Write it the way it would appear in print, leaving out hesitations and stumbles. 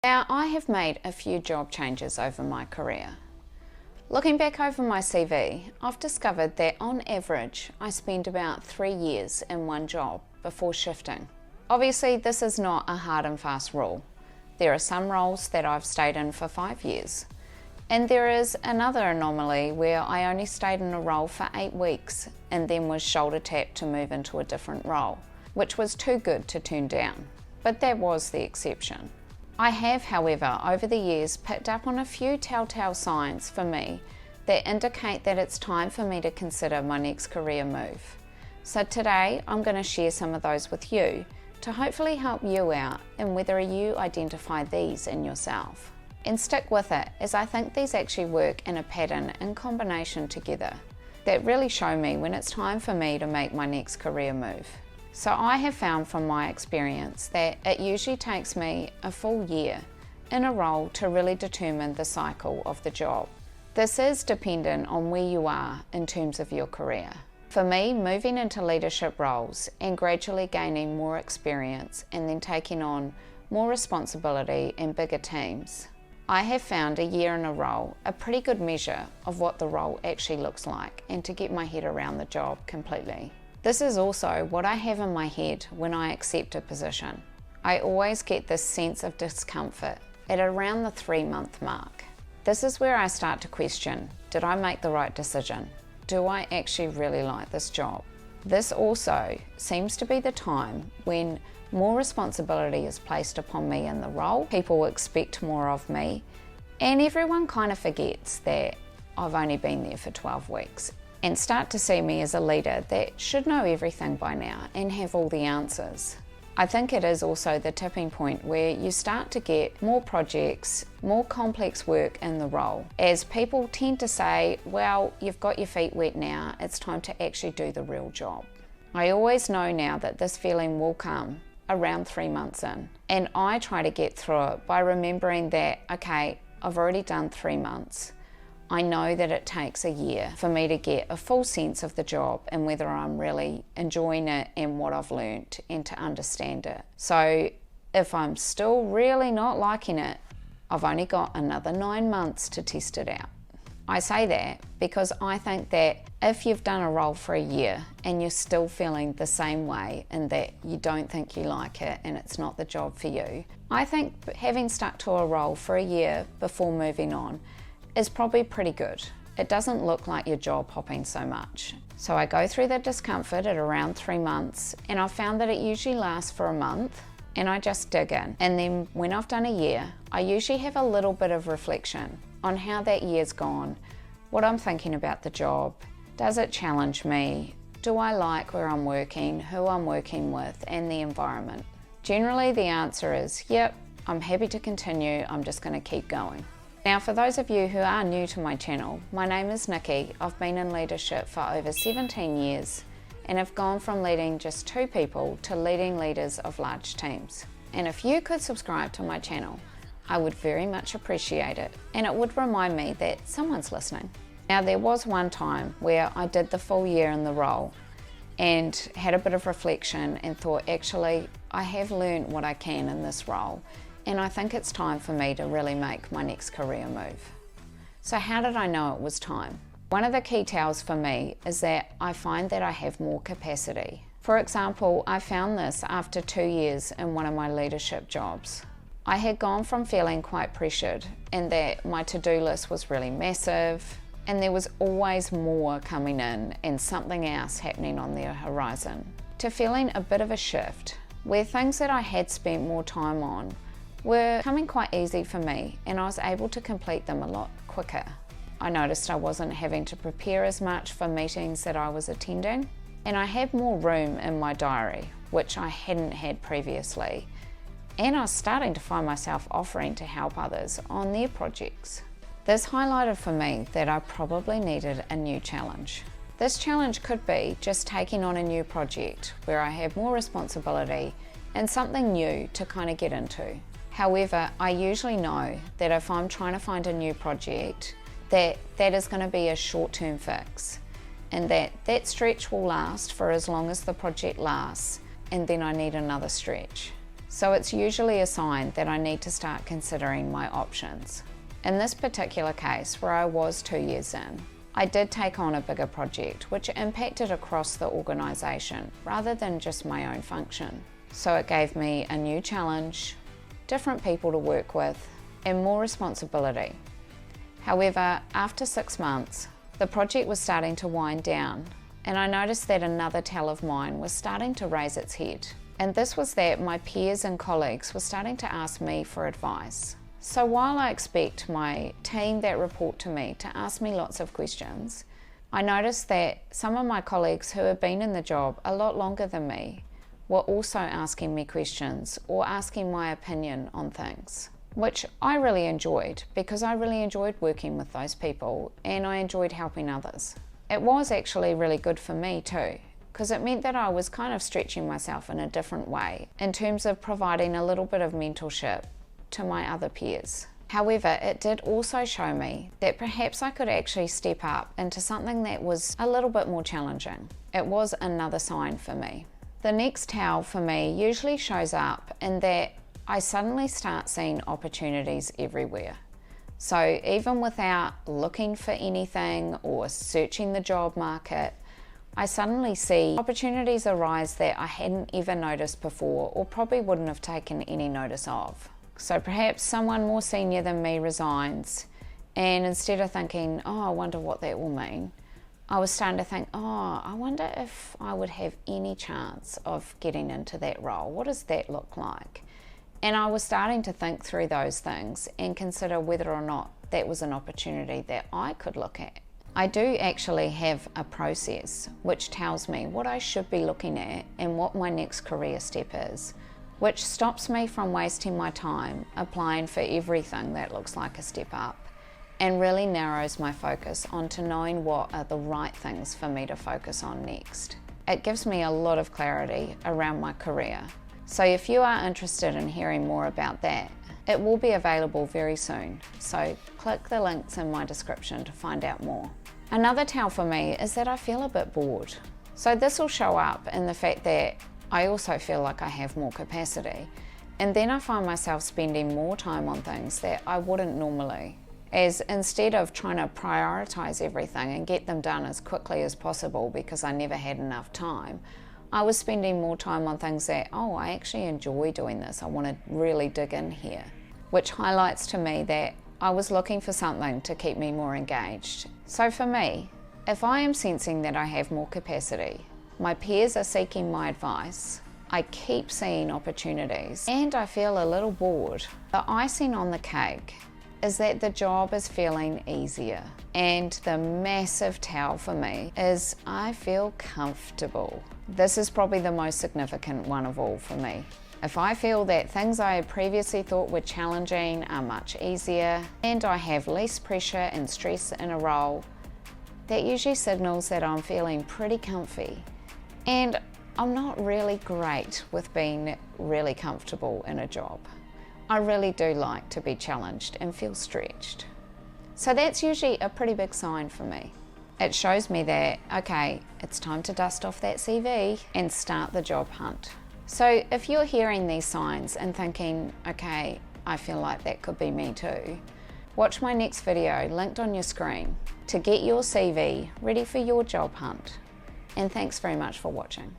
Now, I have made a few job changes over my career. Looking back over my CV, I've discovered that on average, I spend about 3 years in one job before shifting. Obviously, this is not a hard and fast rule. There are some roles that I've stayed in for 5 years. And there is another anomaly where I only stayed in a role for 8 weeks and then was shoulder tapped to move into a different role, which was too good to turn down. But that was the exception. I have, however, over the years picked up on a few telltale signs for me that indicate that it's time for me to consider my next career move. So today I'm going to share some of those with you to hopefully help you out in whether you identify these in yourself. And stick with it, as I think these actually work in a pattern in combination together that really show me when it's time for me to make my next career move. So I have found from my experience that it usually takes me a full year in a role to really determine the cycle of the job. This is dependent on where you are in terms of your career. For me, moving into leadership roles and gradually gaining more experience and then taking on more responsibility and bigger teams, I have found a year in a role a pretty good measure of what the role actually looks like and to get my head around the job completely. This is also what I have in my head when I accept a position. I always get this sense of discomfort at around the 3-month mark. This is where I start to question, did I make the right decision? Do I actually really like this job? This also seems to be the time when more responsibility is placed upon me in the role, people expect more of me, and everyone kind of forgets that I've only been there for 12 weeks. And start to see me as a leader that should know everything by now and have all the answers. I think it is also the tipping point where you start to get more projects, more complex work in the role, as people tend to say, well, you've got your feet wet now, it's time to actually do the real job. I always know now that this feeling will come around 3 months in, and I try to get through it by remembering that, okay, I've already done 3 months. I know that it takes a year for me to get a full sense of the job and whether I'm really enjoying it and what I've learnt and to understand it. So if I'm still really not liking it, I've only got another 9 months to test it out. I say that because I think that if you've done a role for a year and you're still feeling the same way and that you don't think you like it and it's not the job for you, I think having stuck to a role for a year before moving on is probably pretty good. It doesn't look like you're job hopping so much. So I go through the discomfort at around 3 months, and I've found that it usually lasts for a month, and I just dig in. And then when I've done a year, I usually have a little bit of reflection on how that year's gone, what I'm thinking about the job, does it challenge me, do I like where I'm working, who I'm working with, and the environment. Generally the answer is, yep, I'm happy to continue, I'm just going to keep going. Now, for those of you who are new to my channel, my name is Nikki. I've been in leadership for over 17 years and have gone from leading just 2 people to leading leaders of large teams. And if you could subscribe to my channel, I would very much appreciate it, and it would remind me that someone's listening. Now, there was one time where I did the full year in the role and had a bit of reflection and thought, actually, I have learned what I can in this role. And I think it's time for me to really make my next career move. So how did I know it was time? One of the key tells for me is that I find that I have more capacity. For example, I found this after 2 years in one of my leadership jobs. I had gone from feeling quite pressured in that my to-do list was really massive and there was always more coming in and something else happening on the horizon, to feeling a bit of a shift where things that I had spent more time on were coming quite easy for me, and I was able to complete them a lot quicker. I noticed I wasn't having to prepare as much for meetings that I was attending, and I had more room in my diary, which I hadn't had previously, and I was starting to find myself offering to help others on their projects. This highlighted for me that I probably needed a new challenge. This challenge could be just taking on a new project where I have more responsibility and something new to kind of get into. However, I usually know that if I'm trying to find a new project, that is going to be a short-term fix, and that stretch will last for as long as the project lasts, and then I need another stretch. So it's usually a sign that I need to start considering my options. In this particular case, where I was 2 years in, I did take on a bigger project which impacted across the organisation rather than just my own function. So it gave me a new challenge, different people to work with, and more responsibility. However, after 6 months, the project was starting to wind down, and I noticed that another tell of mine was starting to raise its head. And this was that my peers and colleagues were starting to ask me for advice. So while I expect my team that report to me to ask me lots of questions, I noticed that some of my colleagues who have been in the job a lot longer than me were also asking me questions or asking my opinion on things, which I really enjoyed because I really enjoyed working with those people and I enjoyed helping others. It was actually really good for me too, because it meant that I was kind of stretching myself in a different way in terms of providing a little bit of mentorship to my other peers. However, it did also show me that perhaps I could actually step up into something that was a little bit more challenging. It was another sign for me. The next tell for me usually shows up in that I suddenly start seeing opportunities everywhere. So even without looking for anything or searching the job market, I suddenly see opportunities arise that I hadn't ever noticed before or probably wouldn't have taken any notice of. So perhaps someone more senior than me resigns, and instead of thinking, oh, I wonder what that will mean, I was starting to think, oh, I wonder if I would have any chance of getting into that role. What does that look like? And I was starting to think through those things and consider whether or not that was an opportunity that I could look at. I do actually have a process which tells me what I should be looking at and what my next career step is, which stops me from wasting my time applying for everything that looks like a step up and really narrows my focus onto knowing what are the right things for me to focus on next. It gives me a lot of clarity around my career. So if you are interested in hearing more about that, it will be available very soon. So click the links in my description to find out more. Another tell for me is that I feel a bit bored. So this will show up in the fact that I also feel like I have more capacity, and then I find myself spending more time on things that I wouldn't normally, as instead of trying to prioritize everything and get them done as quickly as possible because I never had enough time, I was spending more time on things that, oh, I actually enjoy doing this, I want to really dig in here, which highlights to me that I was looking for something to keep me more engaged. So for me, if I am sensing that I have more capacity, my peers are seeking my advice, I keep seeing opportunities, and I feel a little bored, the icing on the cake is that the job is feeling easier. And the massive tell for me is I feel comfortable. This is probably the most significant one of all for me. If I feel that things I previously thought were challenging are much easier, and I have less pressure and stress in a role, that usually signals that I'm feeling pretty comfy. And I'm not really great with being really comfortable in a job. I really do like to be challenged and feel stretched. So that's usually a pretty big sign for me. It shows me that, okay, it's time to dust off that CV and start the job hunt. So if you're hearing these signs and thinking, okay, I feel like that could be me too, watch my next video linked on your screen to get your CV ready for your job hunt. And thanks very much for watching.